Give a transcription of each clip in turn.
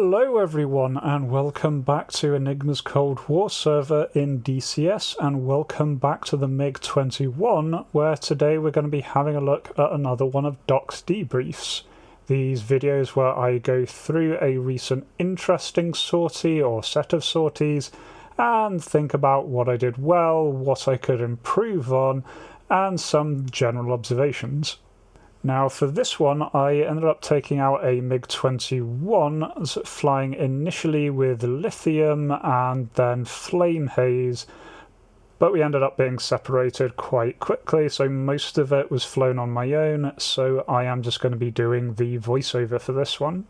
Hello everyone and welcome back to Enigma's Cold War server in DCS, and welcome back to the Mig-21, where today we're going to be having a look at another one of Doc's debriefs. These videos where I go through a recent interesting sortie or set of sorties and think about what I did well, what I could improve on, and some general observations. Now for this one I ended up taking out a Mig-21, flying initially with lithium and then flame haze, but we ended up being separated quite quickly, so most of it was flown on my own, so I am just going to be doing the voiceover for this one.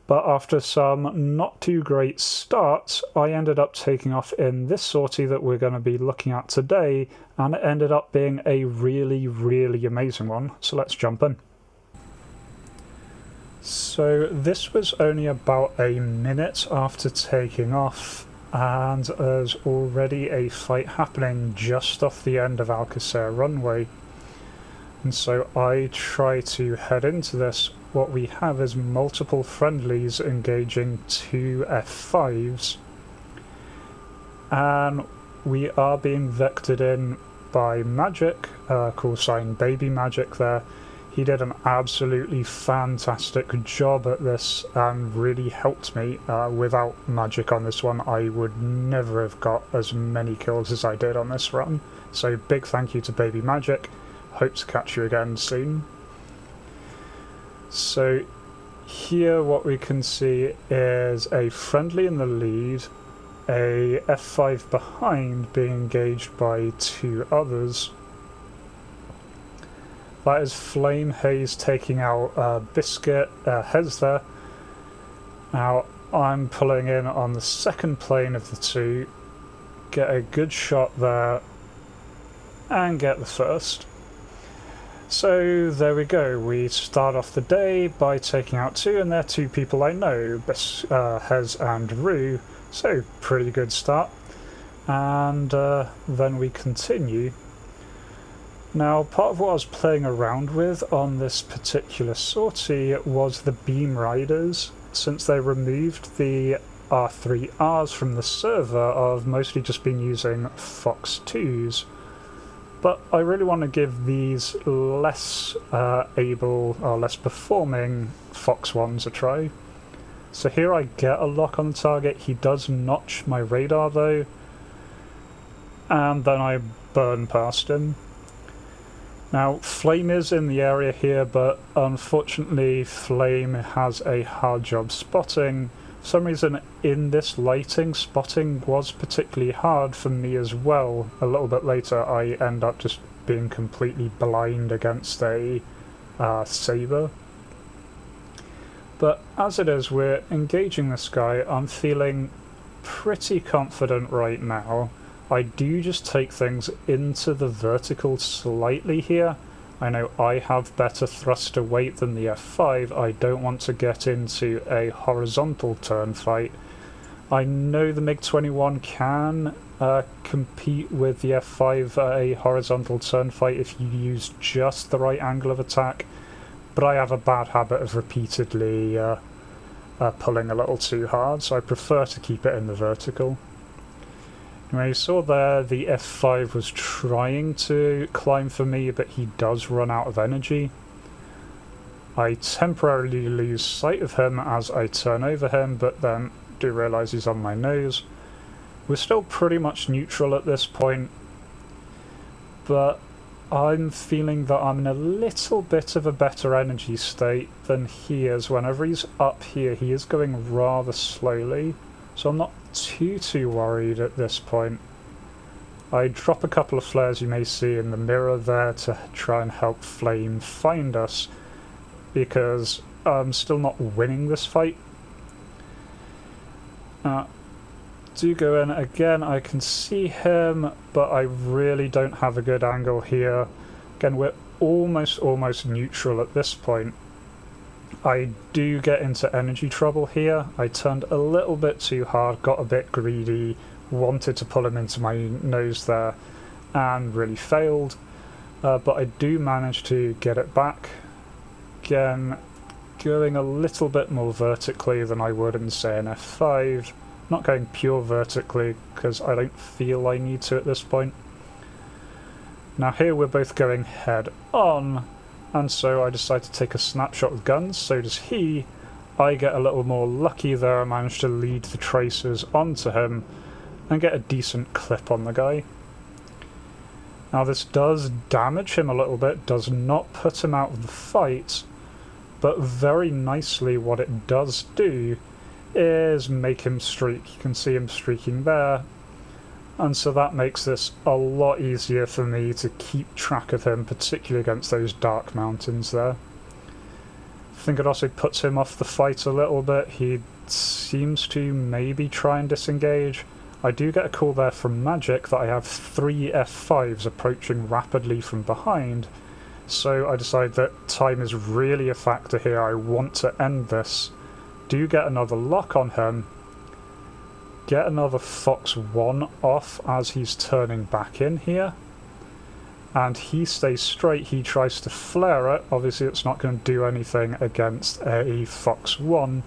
But after some not too great starts, I ended up taking off in this sortie that we're going to be looking at today, and it ended up being a really amazing one. So let's jump in. So this was only about a minute after taking off, and there's already a fight happening just off the end of Alcacer runway. And so I try to head into this. What we have is multiple friendlies engaging two F5s, and we are being vectored in by Magic, call sign BabyMagic there. He did an absolutely fantastic job at this and really helped me. Without Magic on this one I would never have got as many kills as I did on this run, so big thank you to BabyMagic. Hope to catch you again soon. So here what we can see is a friendly in the lead, a F5 behind being engaged by two others. That is Flame Haze taking out Biscuit, Hez there. Now I'm pulling in on the second plane of the two, get a good shot there and get the first. So there we go, we start off the day by taking out two, and they're two people I know, Hez and Rue, so pretty good start. And then we continue. Now part of what I was playing around with on this particular sortie was the Beamriders, since they removed the R3Rs from the server. I've mostly just been using Fox 2s. But I really want to give these less able or less performing Fox 1s a try. So here I get a lock on the target. He does notch my radar though, and then I burn past him. Now Flame is in the area here, but unfortunately Flame has a hard job spotting. For some reason in this lighting, spotting was particularly hard for me as well. A little bit later I end up just being completely blind against a Sabre. But as it is, we're engaging this guy. I'm feeling pretty confident right now. I do just take things into the vertical slightly here. I know I have better thruster weight than the F5, I don't want to get into a horizontal turn fight. I know the Mig-21 can compete with the F5 at a horizontal turn fight if you use just the right angle of attack, but I have a bad habit of repeatedly pulling a little too hard, so I prefer to keep it in the vertical. Now you saw there the F5 was trying to climb for me, but he does run out of energy. I temporarily lose sight of him as I turn over him, but then do realise he's on my nose. We're still pretty much neutral at this point, but I'm feeling that I'm in a little bit of a better energy state than he is. Whenever he's up here he is going rather slowly, so I'm not too worried at this point. I drop a couple of flares you may see in the mirror there to try and help Flame find us, because I'm still not winning this fight. Do go in again, I can see him, but I really don't have a good angle here. Again, we're almost neutral at this point. I do get into energy trouble here. I turned a little bit too hard, got a bit greedy, wanted to pull him into my nose there, and really failed. But I do manage to get it back. Again, going a little bit more vertically than I would in, say, an F5. Not going pure vertically, because I don't feel I need to at this point. Now here we're both going head on, and so I decide to take a snapshot with guns, so does he. I get a little more lucky there, I managed to lead the tracers onto him and get a decent clip on the guy. Now this does damage him a little bit, does not put him out of the fight, but very nicely what it does do is make him streak. You can see him streaking there, and so that makes this a lot easier for me to keep track of him, particularly against those dark mountains there. I think it also puts him off the fight a little bit. He seems to maybe try and disengage. I do get a call there from Magic that I have 3 F5s approaching rapidly from behind, so I decide that time is really a factor here. I want to end this. Do get another lock on him, get another Fox 1 off as he's turning back in here, and he stays straight. He tries to flare it. Obviously it's not going to do anything against a Fox 1.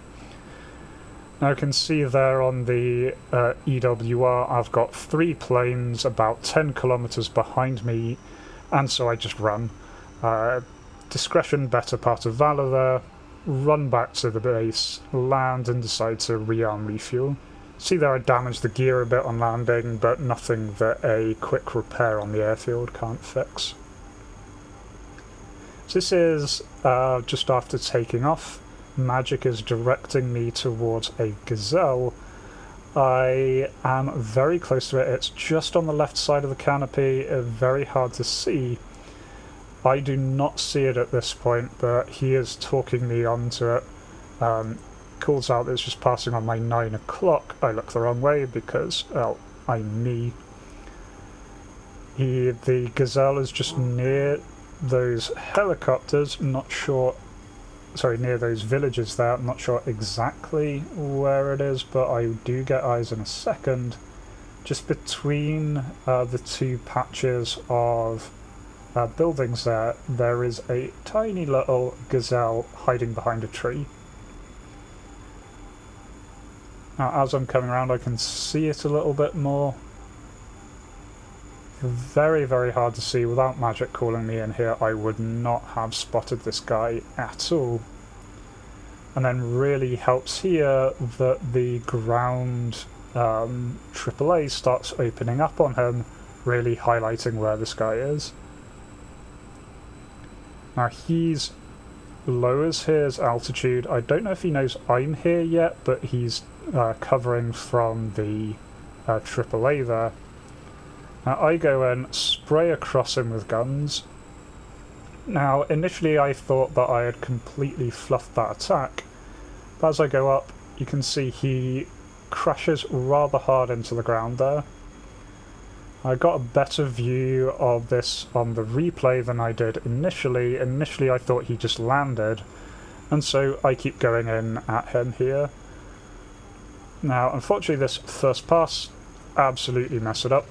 Now you can see there on the EWR I've got 3 planes about 10 kilometers behind me, and so I just run. Discretion, better part of valor there. Run back to the base, land, and decide to rearm, refuel. See there I damaged the gear a bit on landing, but nothing that a quick repair on the airfield can't fix. So this is just after taking off. Magic is directing me towards a Gazelle. I am very close to it. It's just on the left side of the canopy, very hard to see. I do not see it at this point, but he is talking me onto it. Calls out that it's just passing on my 9 o'clock. I look the wrong way because, well, I'm me. The Gazelle is just near those helicopters, not sure... Sorry, near those villages there. I'm not sure exactly where it is, but I do get eyes in a second. Just between the 2 patches of buildings there is a tiny little Gazelle hiding behind a tree. Now as I'm coming around I can see it a little bit more. Very, very hard to see. Without Magic calling me in here I would not have spotted this guy at all. And then really helps here that the ground AAA starts opening up on him, really highlighting where this guy is. Now he's lowers his altitude. I don't know if he knows I'm here yet, but he's covering from the AAA there. Now I go in, spray across him with guns. Now initially I thought that I had completely fluffed that attack, but as I go up you can see he crashes rather hard into the ground there. I got a better view of this on the replay than I did initially. Initially I thought he just landed, and so I keep going in at him here. Now unfortunately this first pass absolutely messed it up,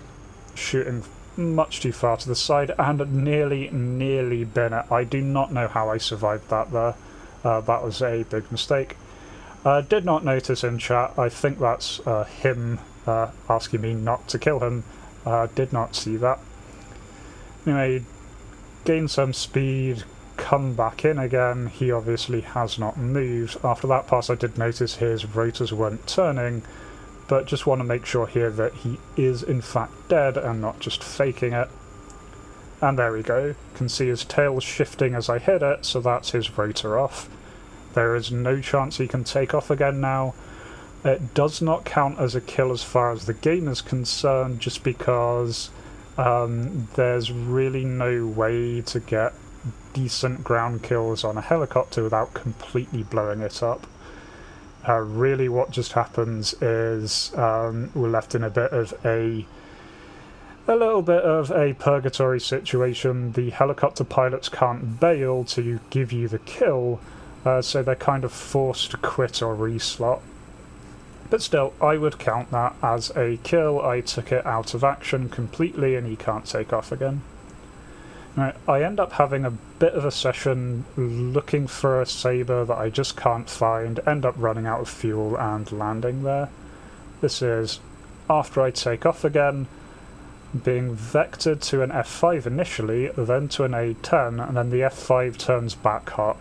shooting much too far to the side and nearly bin it. I do not know how I survived that there. That was a big mistake. Did not notice in chat. I think that's him asking me not to kill him. Did not see that. Anyway, gain some speed, come back in again. He obviously has not moved. After that pass I did notice his rotors weren't turning, but just want to make sure here that he is in fact dead and not just faking it. And there we go. You can see his tail shifting as I hit it, so that's his rotor off. There is no chance he can take off again now. It does not count as a kill as far as the game is concerned, just because there's really no way to get decent ground kills on a helicopter without completely blowing it up. Really what just happens is we're left in a little bit of a purgatory situation. The helicopter pilots can't bail to give you the kill, so they're kind of forced to quit or reslot. But still, I would count that as a kill. I took it out of action completely and he can't take off again. Right, I end up having a bit of a session looking for a saber that I just can't find, end up running out of fuel and landing there. This is after I take off again, being vectored to an F5 initially, then to an A10, and then the F5 turns back hot.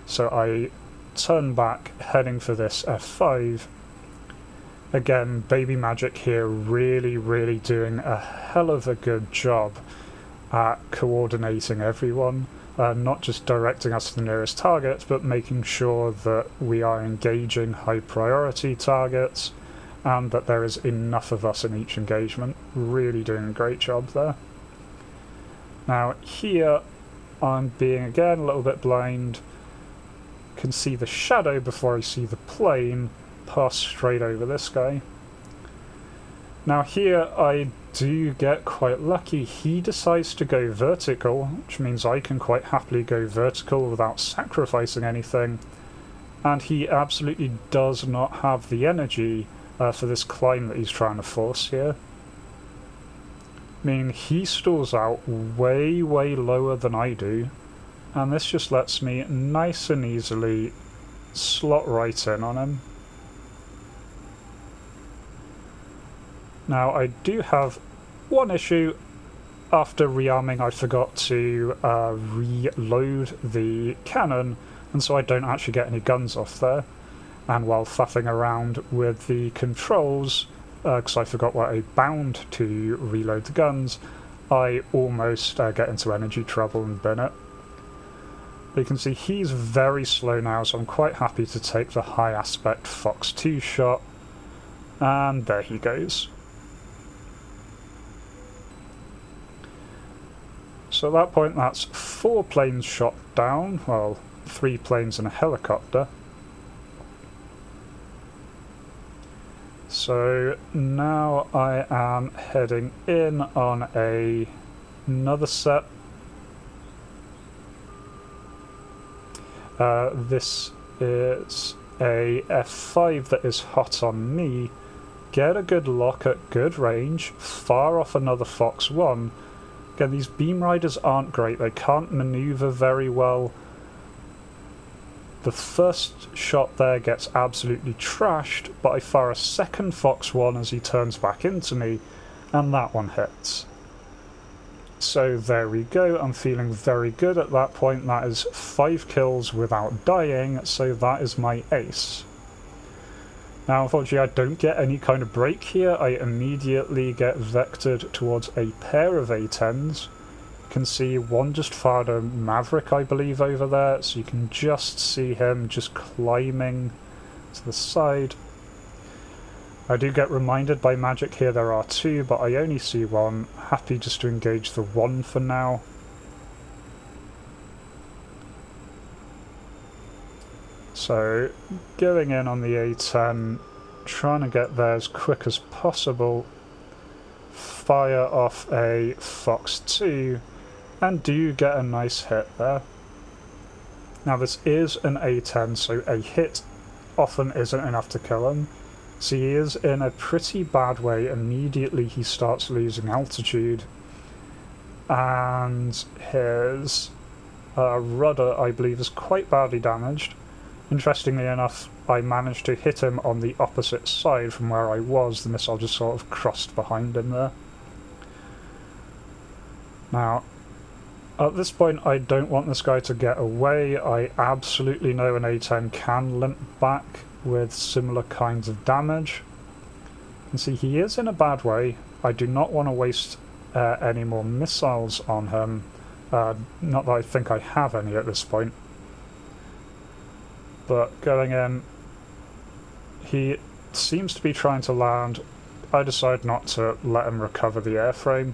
So I turn back, heading for this F5. Again, BabyMagic here really doing a hell of a good job at coordinating everyone, not just directing us to the nearest targets, but making sure that we are engaging high priority targets and that there is enough of us in each engagement. Really doing a great job there. Now here I'm being again a little bit blind, can see the shadow before I see the plane pass straight over this guy. Now here I do get quite lucky. He decides to go vertical, which means I can quite happily go vertical without sacrificing anything, and he absolutely does not have the energy for this climb that he's trying to force here. I mean, he stalls out way lower than I do, and this just lets me nice and easily slot right in on him. Now I do have one issue. After rearming I forgot to reload the cannon, and so I don't actually get any guns off there. And while faffing around with the controls, because I forgot what I bound to reload the guns, I almost get into energy trouble and bin it. But you can see he's very slow now, so I'm quite happy to take the high aspect Fox 2 shot, and there he goes. So at that point that's 4 planes shot down, well 3 planes and a helicopter. So now I am heading in on another set. This is a F5 that is hot on me. Get a good lock at good range, far off another Fox 1. Again, these Beamriders aren't great, they can't manoeuvre very well. The first shot there gets absolutely trashed, but I fire a second Fox 1 as he turns back into me, and that one hits. So there we go, I'm feeling very good at that point. That is 5 kills without dying, so that is my ace. Now unfortunately I don't get any kind of break here. I immediately get vectored towards a pair of A10s. You can see one just fired a Maverick, I believe, over there, so you can just see him just climbing to the side. I do get reminded by magic here there are 2, but I only see 1. Happy just to engage the 1 for now. So, going in on the A10, trying to get there as quick as possible, fire off a Fox 2, and do get a nice hit there. Now this is an A10, so a hit often isn't enough to kill him. So he is in a pretty bad way. Immediately he starts losing altitude, and his rudder, I believe, is quite badly damaged. Interestingly enough, I managed to hit him on the opposite side from where I was. The missile just sort of crossed behind him there. Now, at this point I don't want this guy to get away. I absolutely know an A10 can limp back with similar kinds of damage. You can see he is in a bad way. I do not want to waste any more missiles on him. Not that I think I have any at this point. But going in, he seems to be trying to land. I decide not to let him recover the airframe,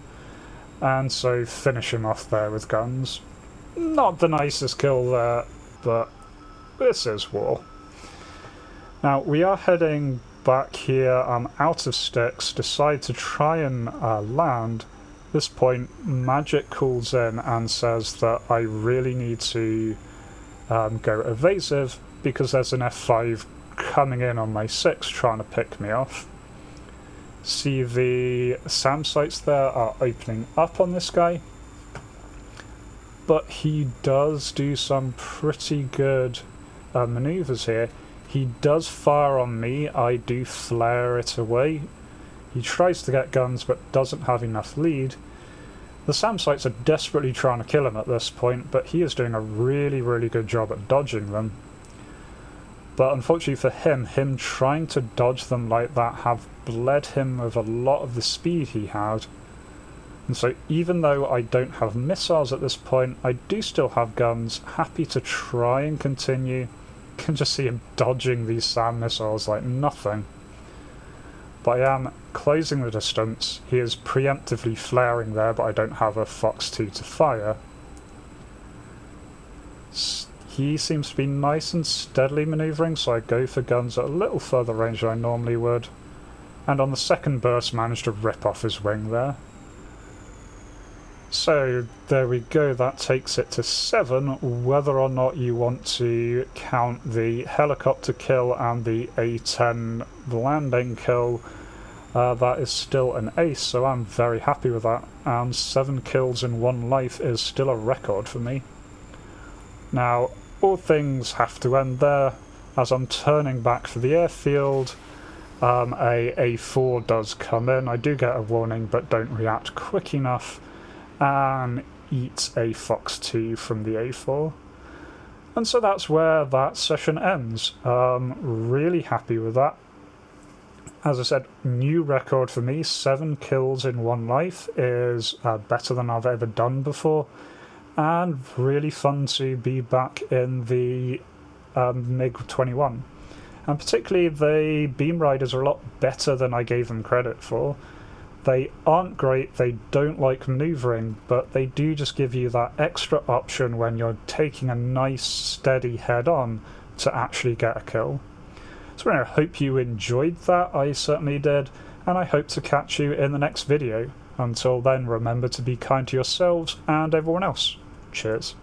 and so finish him off there with guns. Not the nicest kill there, but this is war. Now we are heading back here. I'm out of sticks, decide to try and land. At this point Magic calls in and says that I really need to go evasive, because there's an F5 coming in on my 6 trying to pick me off. See the SAM sites there are opening up on this guy. but he does do some pretty good maneuvers here. He does fire on me, I do flare it away. He tries to get guns but doesn't have enough lead. The SAM sites are desperately trying to kill him at this point, but he is doing a really good job at dodging them. But unfortunately for him trying to dodge them like that have bled him of a lot of the speed he had. And so even though I don't have missiles at this point, I do still have guns, happy to try and continue. Can just see him dodging these SAM missiles like nothing. But I am closing the distance. He is preemptively flaring there, but I don't have a Fox 2 to fire. He seems to be nice and steadily manoeuvring, so I go for guns at a little further range than I normally would. And on the second burst managed to rip off his wing there. So there we go, that takes it to 7. Whether or not you want to count the helicopter kill and the A-10 landing kill, that is still an ace, so I'm very happy with that. And 7 kills in 1 life is still a record for me. Now, all things have to end there. As I'm turning back for the airfield, a A4 does come in. I do get a warning, but don't react quick enough, and eats a Fox 2 from the A4. And so that's where that session ends. Really happy with that. As I said, new record for me. 7 kills in 1 life is better than I've ever done before, and really fun to be back in the Mig-21. And particularly the Beamriders are a lot better than I gave them credit for. They aren't great, they don't like manoeuvring, but they do just give you that extra option when you're taking a nice steady head-on to actually get a kill. So I hope you enjoyed that, I certainly did, and I hope to catch you in the next video. Until then, remember to be kind to yourselves and everyone else. Cheers.